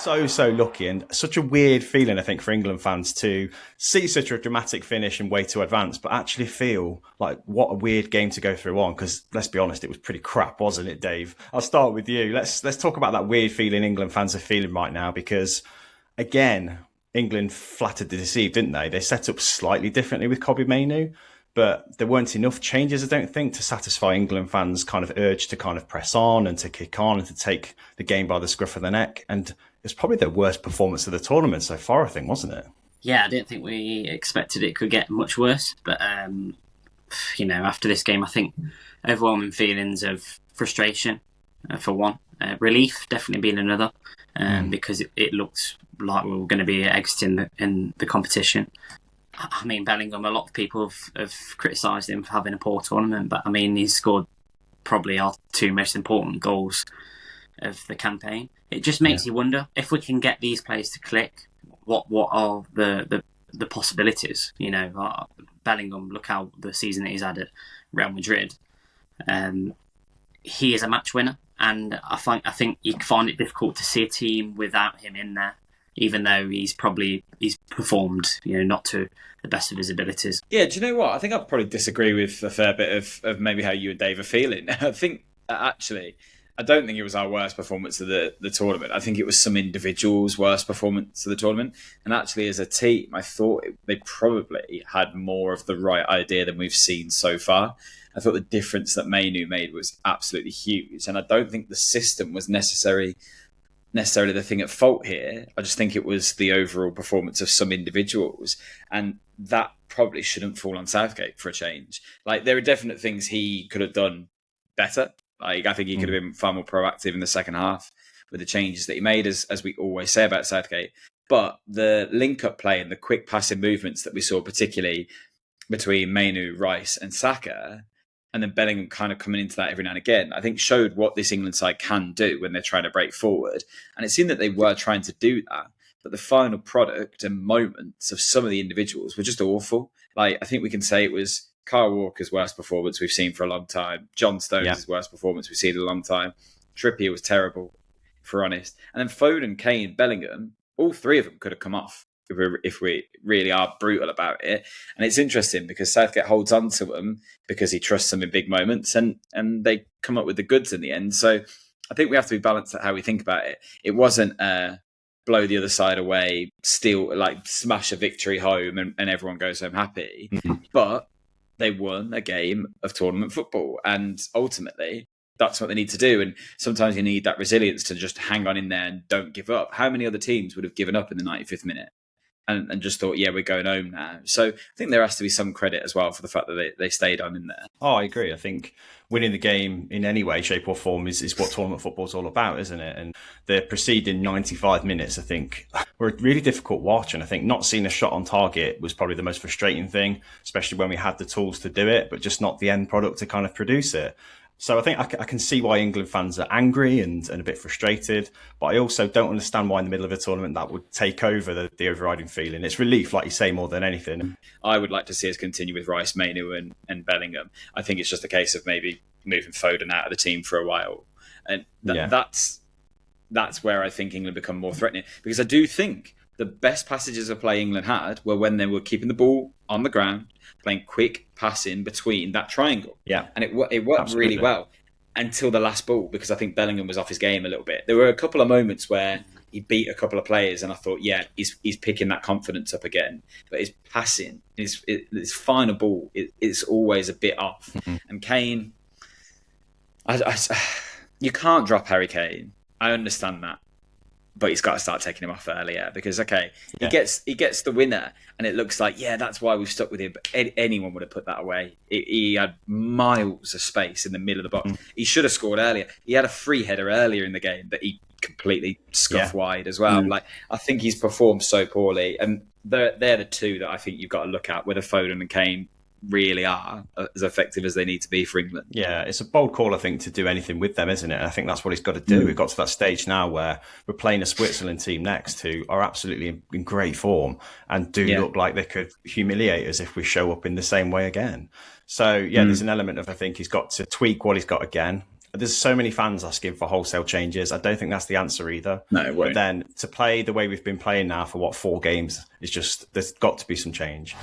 So lucky, and such a weird feeling, I think, for England fans to see such a dramatic finish and way to advance, but actually feel like what a weird game to go through on. Because let's be honest, it was pretty crap, wasn't it, Dave? I'll start with you. Let's talk about that weird feeling England fans are feeling right now, because again, England flattered the deceived, didn't they? They set up slightly differently with Kobbie Mainoo, but there weren't enough changes, I don't think, to satisfy England fans' kind of urge to kind of press on and to kick on and to take the game by the scruff of the neck. And it's probably the worst performance of the tournament so far, I think, wasn't it? Yeah, I didn't think we expected it could get much worse. But, after this game, I think overwhelming feelings of frustration, for one. Relief, definitely being another, because it looked like we were going to be exiting in the competition. I mean, Bellingham, a lot of people have criticised him for having a poor tournament, but I mean, he's scored probably our two most important goals of the campaign. It just makes you wonder if we can get these players to click. What are the possibilities? Bellingham, look how the season that he's had at Real Madrid. He is a match winner, and I think you find it difficult to see a team without him in there, even though he's performed, not to the best of his abilities. Yeah, do you know what? I think I'd probably disagree with a fair bit of maybe how you and Dave are feeling. I think actually, I don't think it was our worst performance of the tournament. I think it was some individuals' worst performance of the tournament. And actually, as a team, I thought they probably had more of the right idea than we've seen so far. I thought the difference that Mainoo made was absolutely huge. And I don't think the system was necessarily the thing at fault here. I just think it was the overall performance of some individuals. And that probably shouldn't fall on Southgate for a change. Like, there are definite things he could have done better. Like, I think he could have been far more proactive in the second half with the changes that he made, as we always say about Southgate. But the link-up play and the quick passing movements that we saw, particularly between Mainoo, Rice and Saka, and then Bellingham kind of coming into that every now and again, I think showed what this England side can do when they're trying to break forward. And it seemed that they were trying to do that. But the final product and moments of some of the individuals were just awful. Like, I think we can say it was Kyle Walker's worst performance we've seen for a long time. John Stones' worst performance we've seen in a long time. Trippier was terrible, if we're honest. And then Foden, Kane, Bellingham, all three of them could have come off if we really are brutal about it. And it's interesting because Southgate holds on to them because he trusts them in big moments, and they come up with the goods in the end. So I think we have to be balanced at how we think about it. It wasn't blow the other side away, steal, like smash a victory home and everyone goes home happy. But they won a game of tournament football, and ultimately that's what they need to do. And sometimes you need that resilience to just hang on in there and don't give up. How many other teams would have given up in the 95th minute and just thought, yeah, we're going home now? So I think there has to be some credit as well for the fact that they stayed on in there. Oh, I agree. I think winning the game in any way, shape or form is what tournament football is all about, isn't it? And the preceding 95 minutes, I think, were a really difficult watch. And I think not seeing a shot on target was probably the most frustrating thing, especially when we had the tools to do it, but just not the end product to kind of produce it. So I think I can see why England fans are angry and a bit frustrated, but I also don't understand why in the middle of a tournament that would take over the overriding feeling. It's relief, like you say, more than anything. I would like to see us continue with Rice, Mainoo and Bellingham. I think it's just a case of maybe moving Foden out of the team for a while. And that's where I think England become more threatening, because I do think the best passages of play England had were when they were keeping the ball on the ground, playing quick passing between that triangle. Yeah. And it worked Absolutely. Really well until the last ball, because I think Bellingham was off his game a little bit. There were a couple of moments where he beat a couple of players and I thought, yeah, he's picking that confidence up again. But his passing, his final ball, it's always a bit off. Mm-hmm. And Kane, you can't drop Harry Kane. I understand that. But he's got to start taking him off earlier, because he gets the winner, and it looks like that's why we've stuck with him. But anyone would have put that away. He had miles of space in the middle of the box. He should have scored earlier. He had a free header earlier in the game that he completely scuffed wide as well. Like, I think he's performed so poorly, and they're the two that I think you've got to look at, whether Foden and Kane really are as effective as they need to be for England. Yeah, it's a bold call, I think, to do anything with them, isn't it? And I think that's what he's got to do. We've got to that stage now where we're playing a Switzerland team next who are absolutely in great form and do look like they could humiliate us if we show up in the same way again. So, there's an element of, I think he's got to tweak what he's got again. there's so many fans asking for wholesale changes. I don't think that's the answer either. No, it won't. But then to play the way we've been playing now for 4 games is just, there's got to be some change.